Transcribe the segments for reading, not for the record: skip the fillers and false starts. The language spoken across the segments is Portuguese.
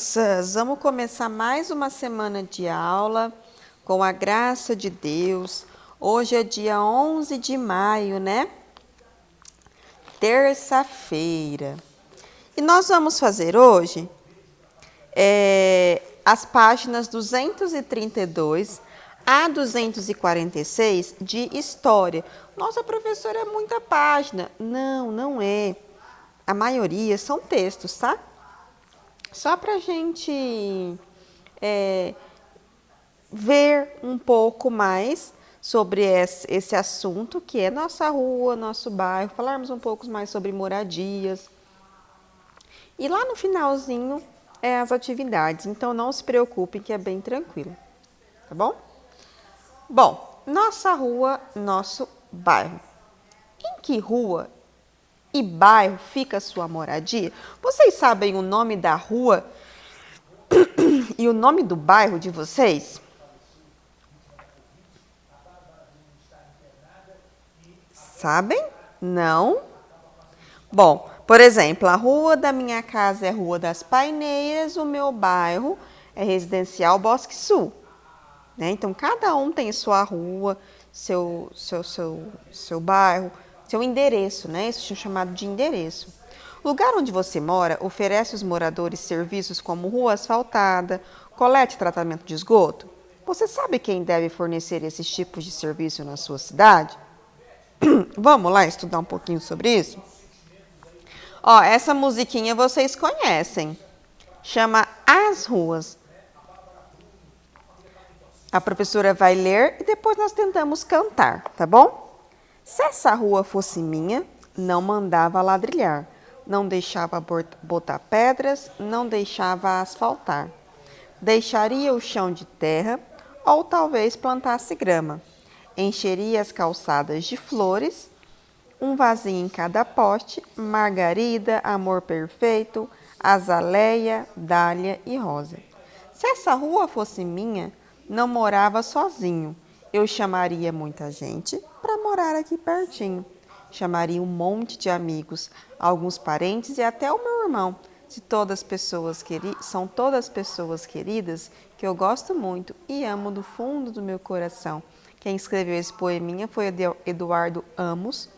crianças! Vamos começar mais uma semana de aula com a graça de Deus. Hoje é dia 11 de maio, né? Terça-feira. E nós vamos fazer hoje as páginas 232 a 246 de História. Nossa, professora, é muita página. Não, não é. A maioria são textos, tá? Só para a gente ver um pouco mais sobre esse assunto, que é nossa rua, nosso bairro, falarmos um pouco mais sobre moradias. E lá no finalzinho as atividades, então não se preocupem que é bem tranquilo, tá bom? Bom, nossa rua, nosso bairro. Em que rua e bairro fica a sua moradia? Vocês sabem o nome da rua e o nome do bairro de vocês? Sabem? Não? Bom, por exemplo, a rua da minha casa é Rua das Paineiras, o meu bairro é Residencial Bosque Sul. Né? Então, cada um tem sua rua, seu bairro, seu endereço, né? Isso é chamado de endereço. O lugar onde você mora oferece aos moradores serviços como rua asfaltada, coleta e tratamento de esgoto? Você sabe quem deve fornecer esses tipos de serviço na sua cidade? Vamos lá estudar um pouquinho sobre isso? Ó, essa musiquinha vocês conhecem. Chama As Ruas. A professora vai ler e depois nós tentamos cantar, tá bom? Se essa rua fosse minha, não mandava ladrilhar, não deixava botar pedras, não deixava asfaltar. Deixaria o chão de terra ou talvez plantasse grama. Encheria as calçadas de flores, um vasinho em cada poste, margarida, amor perfeito, azaleia, dália e rosa. Se essa rua fosse minha, não morava sozinho. Eu chamaria muita gente para morar aqui pertinho. Chamaria um monte de amigos, alguns parentes e até o meu irmão. São todas pessoas queridas que eu gosto muito e amo do fundo do meu coração. Quem escreveu esse poeminha foi Eduardo Amos.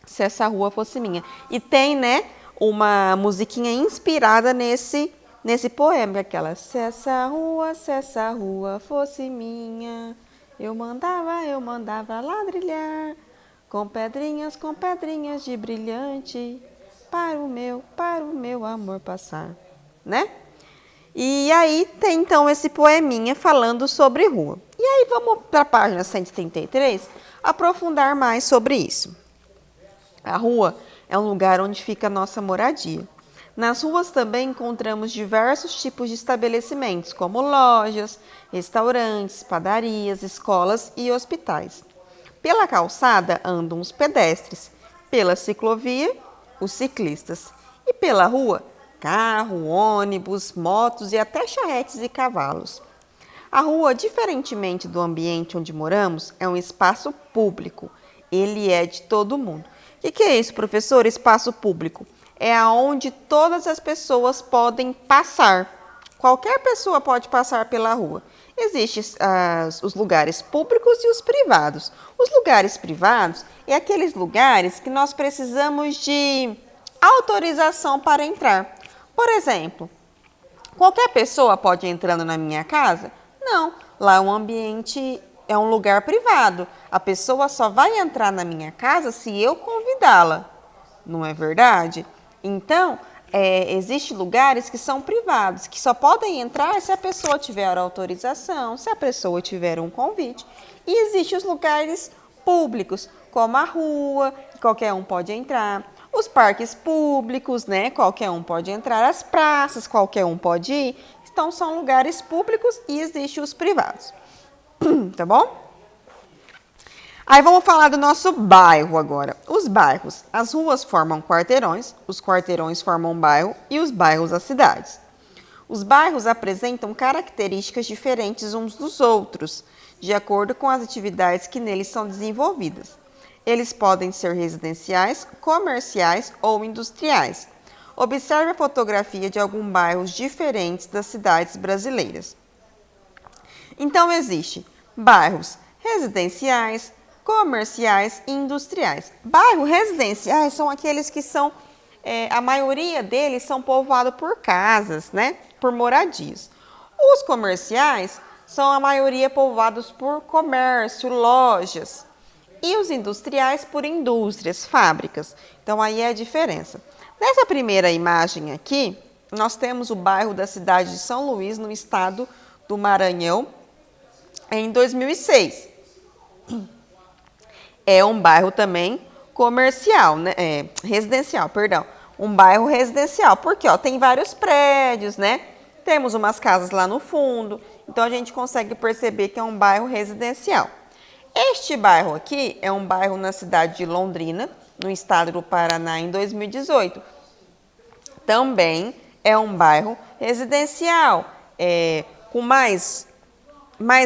Se essa rua fosse minha. E tem, né, uma musiquinha inspirada nesse poema, aquela: se essa rua fosse minha, eu mandava ladrilhar, com pedrinhas de brilhante, para o meu amor passar, né? E aí tem então esse poeminha falando sobre rua. E aí vamos para a página 133 aprofundar mais sobre isso. A rua é um lugar onde fica a nossa moradia. Nas ruas também encontramos diversos tipos de estabelecimentos, como lojas, restaurantes, padarias, escolas e hospitais. Pela calçada andam os pedestres, pela ciclovia, os ciclistas, e pela rua, carro, ônibus, motos e até charretes e cavalos. A rua, diferentemente do ambiente onde moramos, é um espaço público. Ele é de todo mundo. O que é isso, professor? Espaço público. É aonde todas as pessoas podem passar. Qualquer pessoa pode passar pela rua. Existem os lugares públicos e os privados. Os lugares privados é aqueles lugares que nós precisamos de autorização para entrar. Por exemplo, qualquer pessoa pode ir entrando na minha casa? Não, lá é um ambiente, é um lugar privado. A pessoa só vai entrar na minha casa se eu convidá-la. Não é verdade? Então, existem lugares que são privados, que só podem entrar se a pessoa tiver autorização, se a pessoa tiver um convite. E existem os lugares públicos, como a rua, que qualquer um pode entrar. Os parques públicos, né? Qualquer um pode entrar. As praças, qualquer um pode ir. Então, são lugares públicos e existem os privados. Tá bom? Aí vamos falar do nosso bairro agora. Os bairros. As ruas formam quarteirões, os quarteirões formam bairro e os bairros as cidades. Os bairros apresentam características diferentes uns dos outros, de acordo com as atividades que neles são desenvolvidas. Eles podem ser residenciais, comerciais ou industriais. Observe a fotografia de alguns bairros diferentes das cidades brasileiras. Então, existe bairros residenciais, comerciais e industriais. Bairros residenciais são aqueles que são, a maioria deles são povoados por casas, né? Por moradias. Os comerciais são a maioria povoados por comércio, lojas. E os industriais por indústrias, fábricas. Então, aí é a diferença. Nessa primeira imagem aqui, nós temos o bairro da cidade de São Luís, no estado do Maranhão, em 2006. É um bairro também comercial, né? Residencial, perdão. Um bairro residencial, porque tem vários prédios, né? Temos umas casas lá no fundo, então a gente consegue perceber que é um bairro residencial. Este bairro aqui é um bairro na cidade de Londrina, no estado do Paraná, em 2018. Também é um bairro residencial, com mais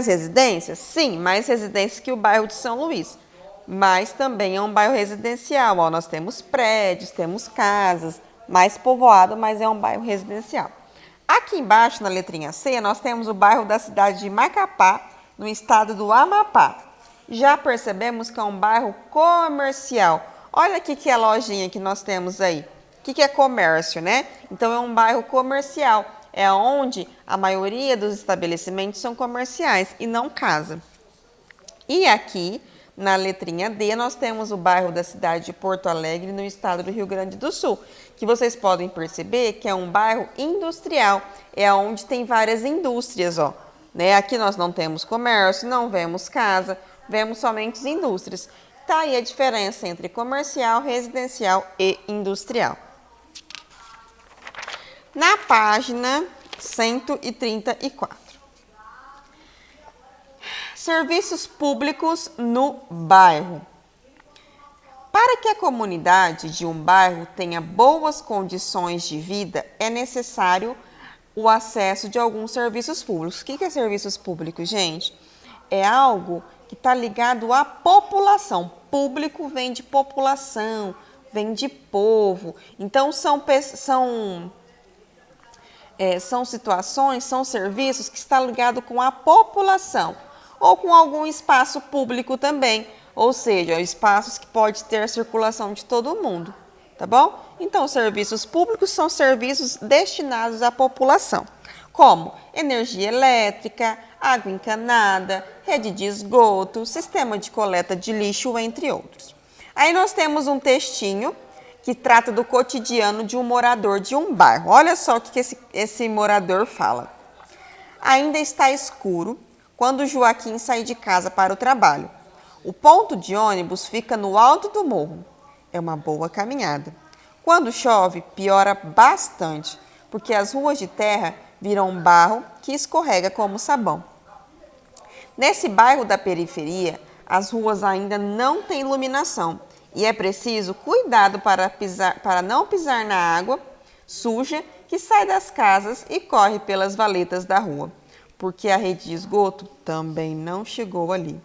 residências? Sim, mais residências que o bairro de São Luís. Mas também é um bairro residencial. Nós temos prédios, temos casas, mais povoado, mas é um bairro residencial. Aqui embaixo, na letrinha C, nós temos o bairro da cidade de Macapá, no estado do Amapá. Já percebemos que é um bairro comercial. Olha aqui que é a lojinha que nós temos aí. O que é comércio, né? Então, é um bairro comercial. É onde a maioria dos estabelecimentos são comerciais e não casa. E aqui, na letrinha D, nós temos o bairro da cidade de Porto Alegre, no estado do Rio Grande do Sul, que vocês podem perceber que é um bairro industrial, é onde tem várias indústrias, né? Aqui nós não temos comércio, não vemos casa, vemos somente as indústrias. Tá aí a diferença entre comercial, residencial e industrial. Na página 134. Serviços públicos no bairro. Para que a comunidade de um bairro tenha boas condições de vida, é necessário o acesso de alguns serviços públicos. O que é serviços públicos, gente? É algo que está ligado à população. Público vem de população, vem de povo. Então, são situações, são serviços que estão ligados com a população ou com algum espaço público também, ou seja, espaços que pode ter a circulação de todo mundo, tá bom? Então, serviços públicos são serviços destinados à população, como energia elétrica, água encanada, rede de esgoto, sistema de coleta de lixo, entre outros. Aí nós temos um textinho que trata do cotidiano de um morador de um bairro. Olha só o que esse morador fala. Ainda está escuro quando Joaquim sai de casa para o trabalho. O ponto de ônibus fica no alto do morro. É uma boa caminhada. Quando chove, piora bastante, porque as ruas de terra viram barro que escorrega como sabão. Nesse bairro da periferia, as ruas ainda não têm iluminação e é preciso cuidado para não pisar na água suja que sai das casas e corre pelas valetas da rua, porque a rede de esgoto também não chegou ali.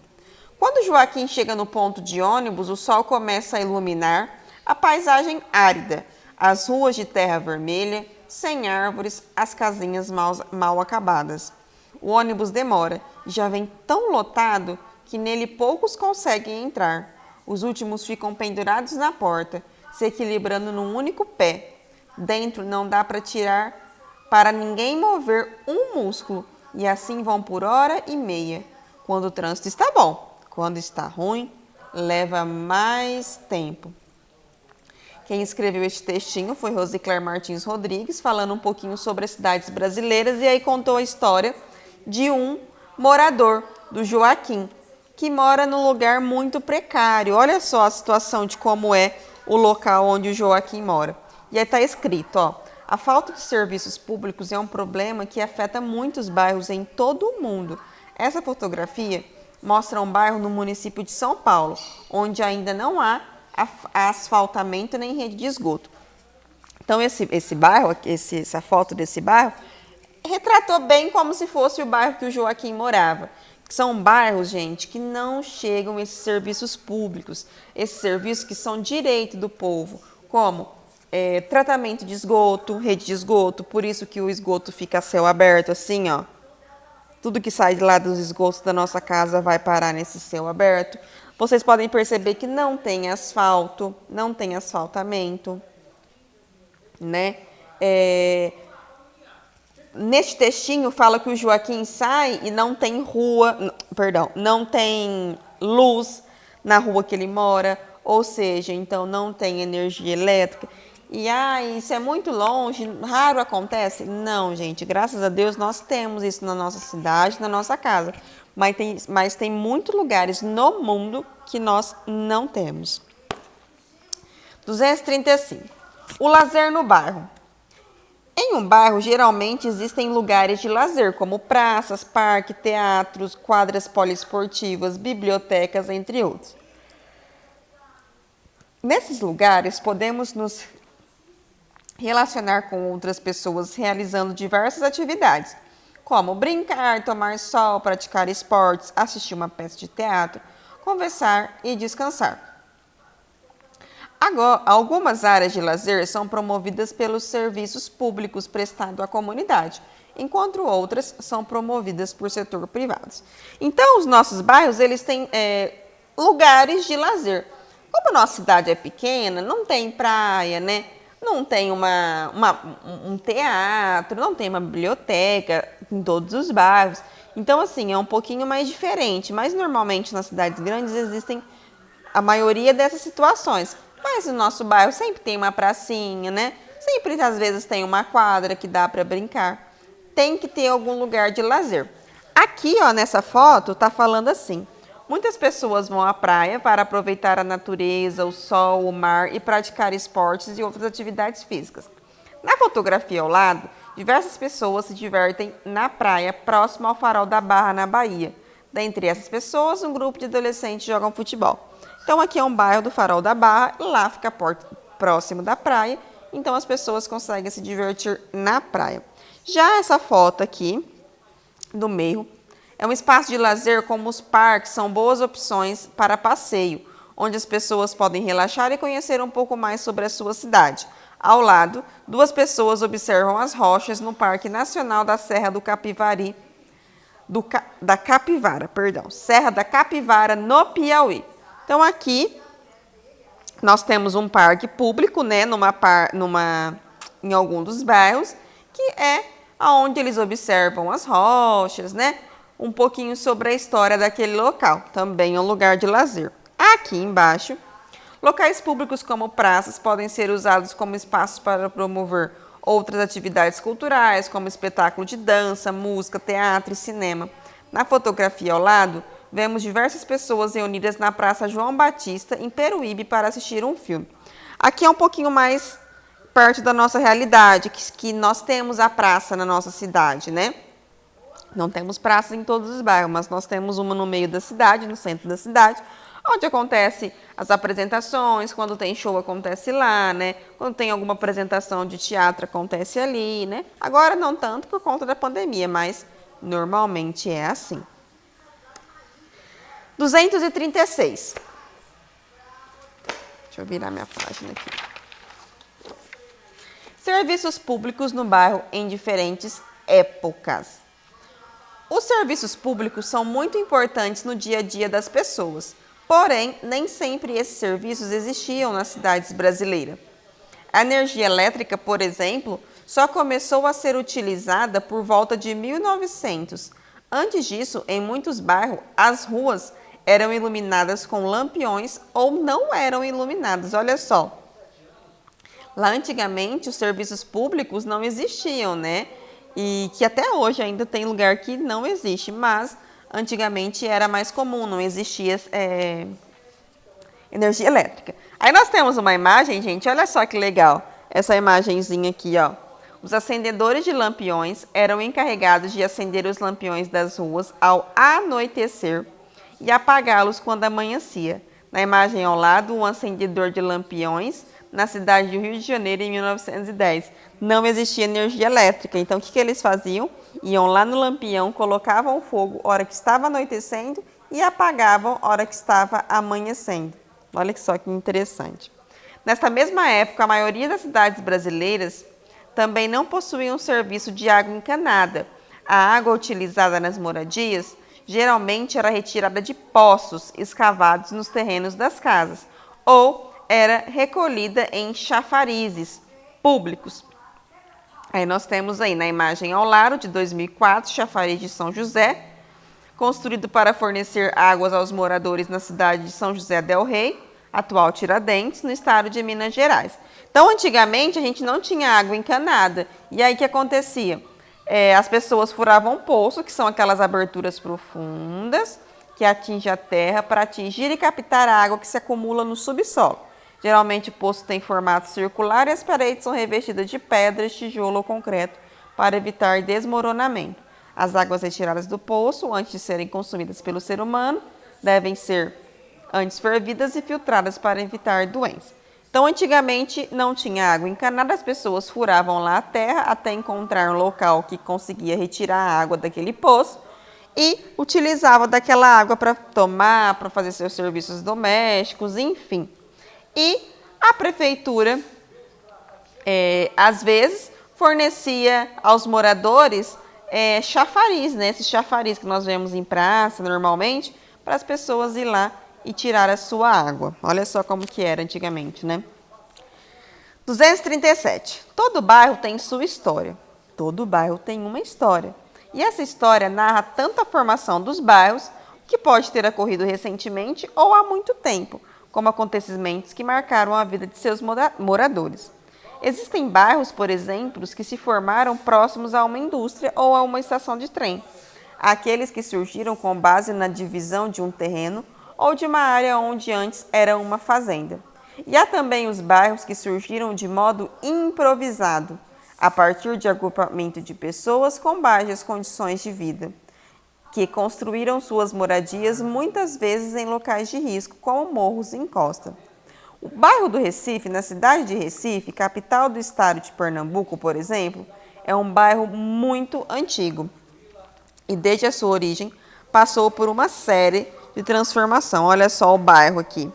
Quando Joaquim chega no ponto de ônibus, o sol começa a iluminar a paisagem árida, as ruas de terra vermelha, sem árvores, as casinhas mal acabadas. O ônibus demora e já vem tão lotado que nele poucos conseguem entrar. Os últimos ficam pendurados na porta, se equilibrando num único pé. Dentro não dá para tirar, para ninguém mover um músculo, e assim vão por hora e meia. Quando o trânsito está bom, quando está ruim, leva mais tempo. Quem escreveu este textinho foi Rosicler Martins Rodrigues, falando um pouquinho sobre as cidades brasileiras, e aí contou a história de um morador, do Joaquim, que mora num lugar muito precário. Olha só a situação de como é o local onde o Joaquim mora. E aí está escrito, a falta de serviços públicos é um problema que afeta muitos bairros em todo o mundo. Essa fotografia mostra um bairro no município de São Paulo, onde ainda não há asfaltamento nem rede de esgoto. Então, esse bairro, essa foto desse bairro, retratou bem como se fosse o bairro que o Joaquim morava. São bairros, gente, que não chegam esses serviços públicos, esses serviços que são direito do povo, como tratamento de esgoto, rede de esgoto, por isso que o esgoto fica a céu aberto, assim, ó. Tudo que sai de lá dos esgotos da nossa casa vai parar nesse céu aberto. Vocês podem perceber que não tem asfalto, não tem asfaltamento, né? Neste textinho fala que o Joaquim sai e não tem rua, perdão, não tem luz na rua que ele mora, ou seja, então não tem energia elétrica. E isso é muito longe, raro acontece? Não, gente, graças a Deus nós temos isso na nossa cidade, na nossa casa. Mas tem muitos lugares no mundo que nós não temos. 235. O lazer no bairro. Em um bairro, geralmente existem lugares de lazer, como praças, parques, teatros, quadras poliesportivas, bibliotecas, entre outros. Nesses lugares, podemos nos relacionar com outras pessoas realizando diversas atividades, como brincar, tomar sol, praticar esportes, assistir uma peça de teatro, conversar e descansar. Agora, algumas áreas de lazer são promovidas pelos serviços públicos prestados à comunidade, enquanto outras são promovidas por setor privado. Então, os nossos bairros eles têm lugares de lazer. Como a nossa cidade é pequena, não tem praia, né? Não tem um teatro, não tem uma biblioteca em todos os bairros. Então, assim, é um pouquinho mais diferente. Mas, normalmente, nas cidades grandes existem a maioria dessas situações. Mas o nosso bairro sempre tem uma pracinha, né? Sempre, às vezes, tem uma quadra que dá para brincar. Tem que ter algum lugar de lazer. Aqui, ó, nessa foto, tá falando assim. Muitas pessoas vão à praia para aproveitar a natureza, o sol, o mar e praticar esportes e outras atividades físicas. Na fotografia ao lado, diversas pessoas se divertem na praia próximo ao Farol da Barra, na Bahia. Dentre essas pessoas, um grupo de adolescentes jogam futebol. Então, aqui é um bairro do Farol da Barra e lá fica próximo da praia. Então, as pessoas conseguem se divertir na praia. Já essa foto aqui, do meio, é um espaço de lazer como os parques, são boas opções para passeio, onde as pessoas podem relaxar e conhecer um pouco mais sobre a sua cidade. Ao lado, duas pessoas observam as rochas no Parque Nacional da Serra do Capivari, Serra da Capivara, no Piauí. Então, aqui, nós temos um parque público, né, em algum dos bairros, que é onde eles observam as rochas, né, um pouquinho sobre a história daquele local. Também é um lugar de lazer. Aqui embaixo, locais públicos como praças podem ser usados como espaços para promover outras atividades culturais, como espetáculo de dança, música, teatro e cinema. Na fotografia ao lado, vemos diversas pessoas reunidas na Praça João Batista, em Peruíbe, para assistir um filme. Aqui é um pouquinho mais perto da nossa realidade, que nós temos a praça na nossa cidade, né? Não temos praças em todos os bairros, mas nós temos uma no meio da cidade, no centro da cidade, onde acontece as apresentações, quando tem show acontece lá, né? Quando tem alguma apresentação de teatro acontece ali, né? Agora não tanto por conta da pandemia, mas normalmente é assim. 236. Deixa eu virar minha página aqui. Serviços públicos no bairro em diferentes épocas. Os serviços públicos são muito importantes no dia a dia das pessoas, porém, nem sempre esses serviços existiam nas cidades brasileiras. A energia elétrica, por exemplo, só começou a ser utilizada por volta de 1900. Antes disso, em muitos bairros, as ruas eram iluminadas com lampiões ou não eram iluminadas. Olha só, lá antigamente os serviços públicos não existiam, né? E que até hoje ainda tem lugar que não existe, mas antigamente era mais comum, não existia energia elétrica. Aí nós temos uma imagem, gente, olha só que legal, essa imagenzinha aqui, ó. Os acendedores de lampiões eram encarregados de acender os lampiões das ruas ao anoitecer e apagá-los quando amanhecia. Na imagem ao lado, um acendedor de lampiões na cidade do Rio de Janeiro em 1910. Não existia energia elétrica, então o que eles faziam? Iam lá no lampião, colocavam fogo hora que estava anoitecendo e apagavam hora que estava amanhecendo. Olha só que interessante. Nesta mesma época, a maioria das cidades brasileiras também não possuía um serviço de água encanada. A água utilizada nas moradias geralmente era retirada de poços escavados nos terrenos das casas ou era recolhida em chafarizes públicos. Aí nós temos aí na imagem ao lado de 2004, chafariz de São José, construído para fornecer águas aos moradores na cidade de São José del Rei, atual Tiradentes, no estado de Minas Gerais. Então, antigamente, a gente não tinha água encanada. E aí, o que acontecia? As pessoas furavam um poço, que são aquelas aberturas profundas, que atingem a terra para atingir e captar a água que se acumula no subsolo. Geralmente, o poço tem formato circular e as paredes são revestidas de pedras, tijolo ou concreto para evitar desmoronamento. As águas retiradas do poço, antes de serem consumidas pelo ser humano, devem ser antes fervidas e filtradas para evitar doenças. Então, antigamente não tinha água encanada, as pessoas furavam lá a terra até encontrar um local que conseguia retirar a água daquele poço e utilizava daquela água para tomar, para fazer seus serviços domésticos, enfim. E a prefeitura, às vezes, fornecia aos moradores chafariz, né? Esse chafariz que nós vemos em praça normalmente, para as pessoas ir lá e tirar a sua água. Olha só como que era antigamente, né? 237. Todo bairro tem sua história. Todo bairro tem uma história. E essa história narra tanto a formação dos bairros, que pode ter ocorrido recentemente ou há muito tempo, como acontecimentos que marcaram a vida de seus moradores. Existem bairros, por exemplo, que se formaram próximos a uma indústria ou a uma estação de trem. Há aqueles que surgiram com base na divisão de um terreno ou de uma área onde antes era uma fazenda. E há também os bairros que surgiram de modo improvisado, a partir de agrupamento de pessoas com baixas condições de vida, que construíram suas moradias muitas vezes em locais de risco, como morros e encosta. O bairro do Recife, na cidade de Recife, capital do estado de Pernambuco, por exemplo, é um bairro muito antigo e desde a sua origem passou por uma série de transformação. Olha só o bairro aqui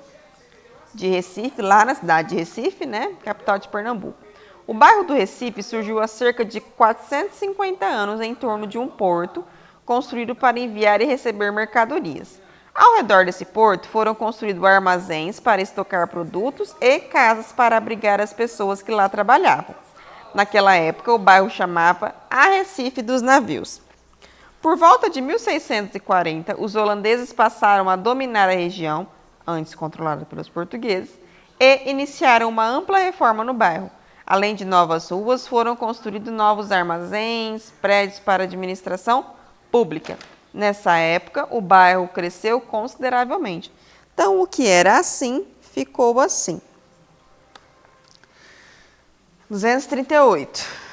de Recife, lá na cidade de Recife, né, capital de Pernambuco. O bairro do Recife surgiu há cerca de 450 anos em torno de um porto construído para enviar e receber mercadorias. Ao redor desse porto foram construídos armazéns para estocar produtos e casas para abrigar as pessoas que lá trabalhavam. Naquela época, o bairro chamava Arrecife dos Navios. Por volta de 1640, os holandeses passaram a dominar a região, antes controlada pelos portugueses, e iniciaram uma ampla reforma no bairro. Além de novas ruas, foram construídos novos armazéns, prédios para administração pública. Nessa época, o bairro cresceu consideravelmente. Então, o que era assim, ficou assim. 238.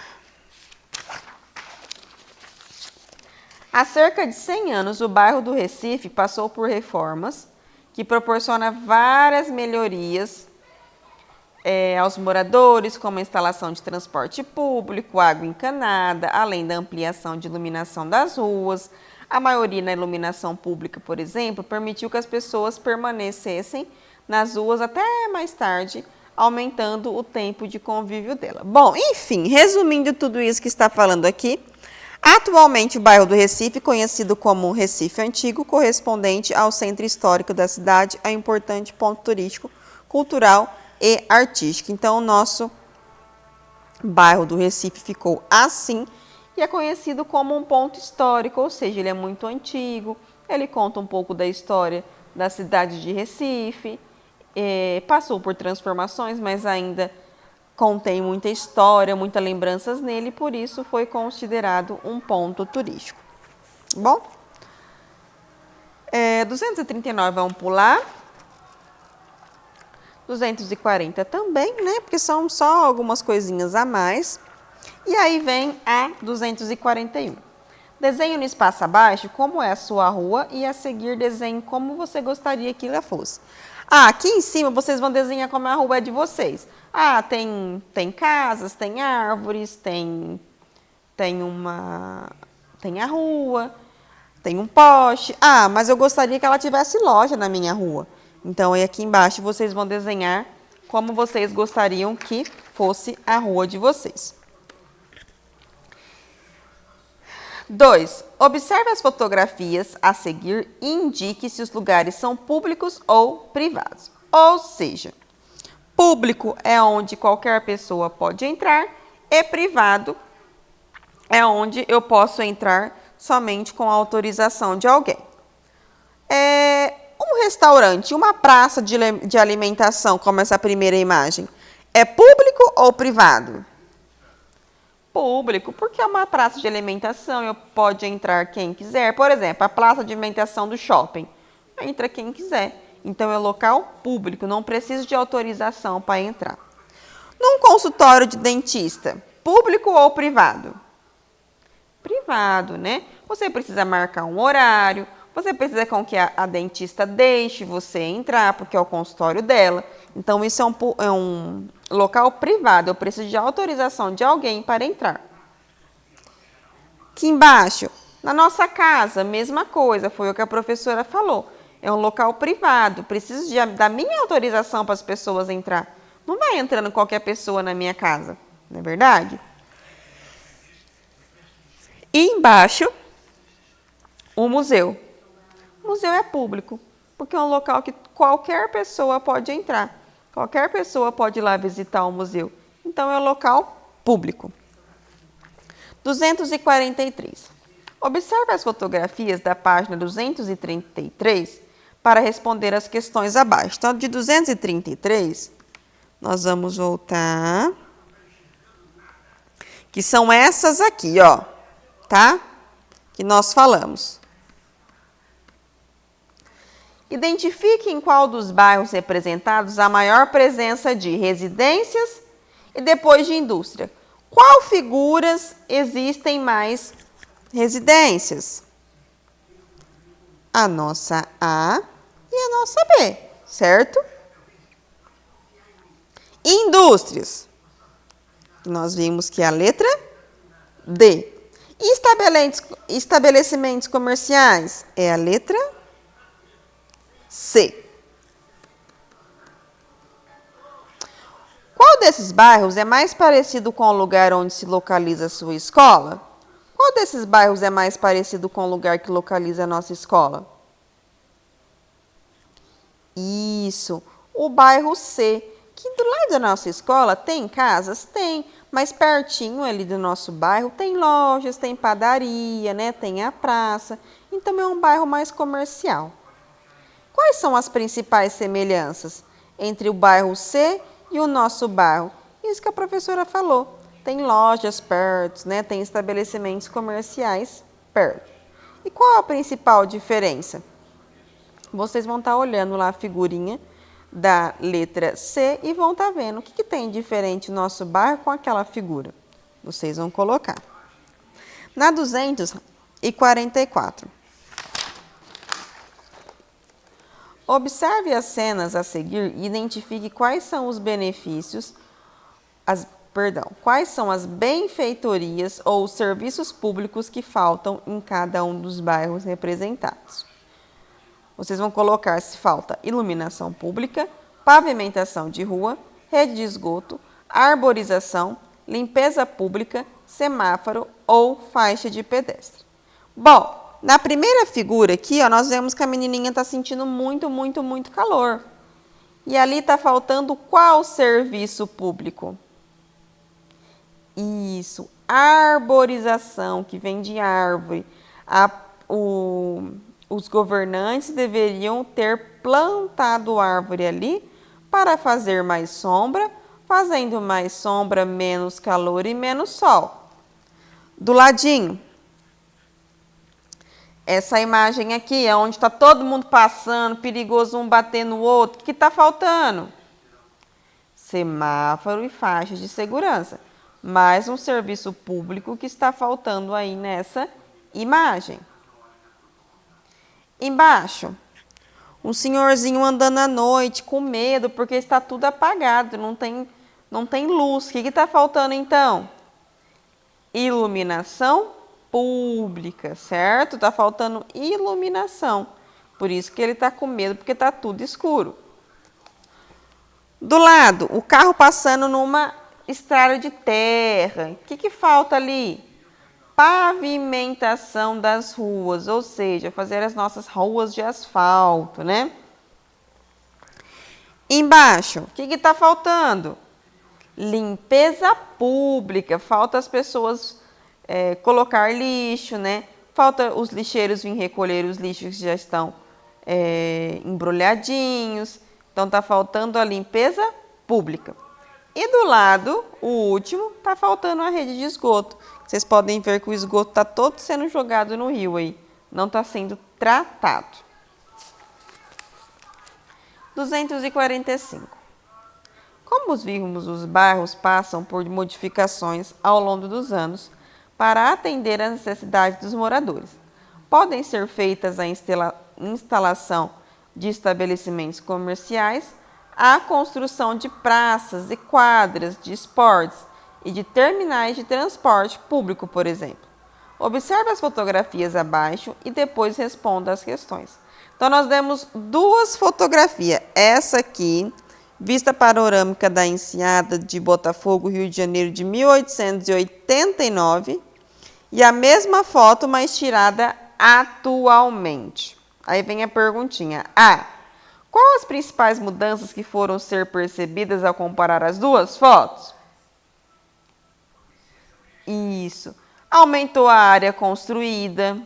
Há cerca de 100 anos, o bairro do Recife passou por reformas que proporcionam várias melhorias aos moradores, como a instalação de transporte público, água encanada, além da ampliação de iluminação das ruas. A maioria na iluminação pública, por exemplo, permitiu que as pessoas permanecessem nas ruas até mais tarde, aumentando o tempo de convívio dela. Bom, enfim, resumindo tudo isso que está falando aqui, atualmente o bairro do Recife, conhecido como Recife Antigo, correspondente ao centro histórico da cidade, é um importante ponto turístico, cultural e artístico. Então, o nosso bairro do Recife ficou assim e é conhecido como um ponto histórico, ou seja, ele é muito antigo, ele conta um pouco da história da cidade de Recife, passou por transformações, mas ainda contém muita história, muitas lembranças nele, por isso foi considerado um ponto turístico. Bom, 239 vamos pular. 240 também, né? Porque são só algumas coisinhas a mais. E aí vem a 241. Desenhe no espaço abaixo como é a sua rua e a seguir desenhe como você gostaria que ela fosse. Aqui em cima vocês vão desenhar como a rua é de vocês. Tem casas, tem árvores, tem a rua, tem um poste. Mas eu gostaria que ela tivesse loja na minha rua. Então, aí aqui embaixo vocês vão desenhar como vocês gostariam que fosse a rua de vocês. 2. Observe as fotografias a seguir e indique se os lugares são públicos ou privados. Ou seja, público é onde qualquer pessoa pode entrar e privado é onde eu posso entrar somente com a autorização de alguém. Um restaurante, uma praça de alimentação, como essa primeira imagem, é público ou privado? Público, porque é uma praça de alimentação, eu pode entrar quem quiser. Por exemplo, a praça de alimentação do shopping, entra quem quiser. Então, é local público, não preciso de autorização para entrar. Num consultório de dentista, público ou privado? Privado, né? Você precisa marcar um horário, você precisa com que a dentista deixe você entrar, porque é o consultório dela. Então, isso é um local privado, eu preciso de autorização de alguém para entrar. Aqui embaixo, na nossa casa, mesma coisa, foi o que a professora falou. É um local privado, preciso da minha autorização para as pessoas entrar. Não vai entrando qualquer pessoa na minha casa, não é verdade? E embaixo, o museu. O museu é público, porque é um local que qualquer pessoa pode entrar. Qualquer pessoa pode ir lá visitar o museu. Então, é um local público. 243. Observe as fotografias da página 233 para responder as questões abaixo. Então, de 233, nós vamos voltar. Que são essas aqui, ó. Tá? Que nós falamos. Identifique em qual dos bairros representados a maior presença de residências e depois de indústria. Qual figuras existem mais residências? A nossa A e a nossa B, certo? Indústrias. Nós vimos que é a letra D. E estabelecimentos comerciais é a letra C. Qual desses bairros é mais parecido com o lugar onde se localiza a sua escola? Qual desses bairros é mais parecido com o lugar que localiza a nossa escola? Isso, o bairro C, que do lado da nossa escola tem casas? Tem, mas pertinho ali do nosso bairro tem lojas, tem padaria, né? Tem a praça, então é um bairro mais comercial. Quais são as principais semelhanças entre o bairro C e o nosso bairro? Isso que a professora falou. Tem lojas perto, né? Tem estabelecimentos comerciais perto. E qual a principal diferença? Vocês vão estar olhando lá a figurinha da letra C e vão estar vendo o que tem diferente no nosso bairro com aquela figura. Vocês vão colocar. Na 244. Observe as cenas a seguir e identifique quais são os benefícios, quais são as benfeitorias ou os serviços públicos que faltam em cada um dos bairros representados. Vocês vão colocar se falta iluminação pública, pavimentação de rua, rede de esgoto, arborização, limpeza pública, semáforo ou faixa de pedestre. Bom, na primeira figura aqui, ó, nós vemos que a menininha está sentindo muito calor. E ali está faltando qual serviço público? Isso, arborização, que vem de árvore. Os governantes deveriam ter plantado árvore ali para fazer mais sombra, fazendo mais sombra, menos calor e menos sol. Do ladinho, essa imagem aqui é onde está todo mundo passando, perigoso um bater no outro. O que está faltando? Semáforo e faixas de segurança. Mais um serviço público que está faltando aí nessa imagem. Embaixo, um senhorzinho andando à noite com medo porque está tudo apagado, não tem luz. O que está faltando então? Iluminação pública, certo? Está faltando iluminação. Por isso que ele está com medo, porque está tudo escuro. Do lado, o carro passando numa estrada de terra. O que falta ali? Pavimentação das ruas, ou seja, fazer as nossas ruas de asfalto, né? Embaixo, o que está faltando? Limpeza pública. Falta as pessoas colocar lixo, né? Falta os lixeiros vir recolher os lixos que já estão embrulhadinhos. Então, está faltando a limpeza pública. E do lado, o último, está faltando a rede de esgoto. Vocês podem ver que o esgoto está todo sendo jogado no rio aí. Não está sendo tratado. 245. Como vimos, os bairros passam por modificações ao longo dos anos para atender às necessidades dos moradores. Podem ser feitas a instalação de estabelecimentos comerciais, a construção de praças e quadras de esportes e de terminais de transporte público, por exemplo. Observe as fotografias abaixo e depois responda as questões. Então, nós demos duas fotografias. Essa aqui, vista panorâmica da Enseada de Botafogo, Rio de Janeiro, de 1889. E a mesma foto, mas tirada atualmente. Aí vem a perguntinha. Quais as principais mudanças que foram ser percebidas ao comparar as duas fotos? Isso. Aumentou a área construída.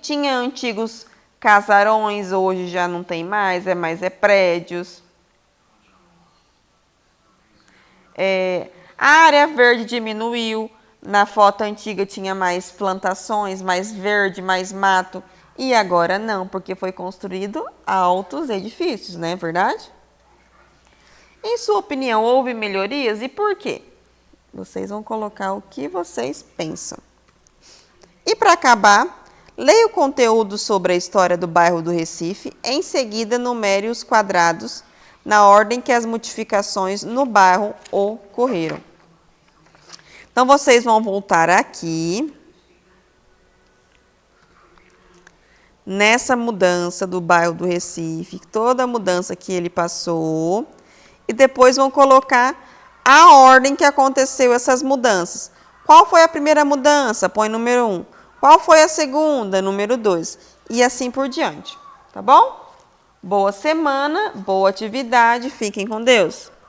Tinha antigos casarões, hoje já não tem mais, é prédios. A área verde diminuiu. Na foto antiga tinha mais plantações, mais verde, mais mato. E agora não, porque foi construído altos edifícios, não é verdade? Em sua opinião, houve melhorias e por quê? Vocês vão colocar o que vocês pensam. E para acabar, leia o conteúdo sobre a história do bairro do Recife. Em seguida, numere os quadrados na ordem que as modificações no bairro ocorreram. Então, vocês vão voltar aqui, nessa mudança do bairro do Recife, toda a mudança que ele passou, e depois vão colocar a ordem que aconteceu essas mudanças. Qual foi a primeira mudança? Põe número 1. Qual foi a segunda? Número 2. E assim por diante, tá bom? Boa semana, boa atividade, fiquem com Deus.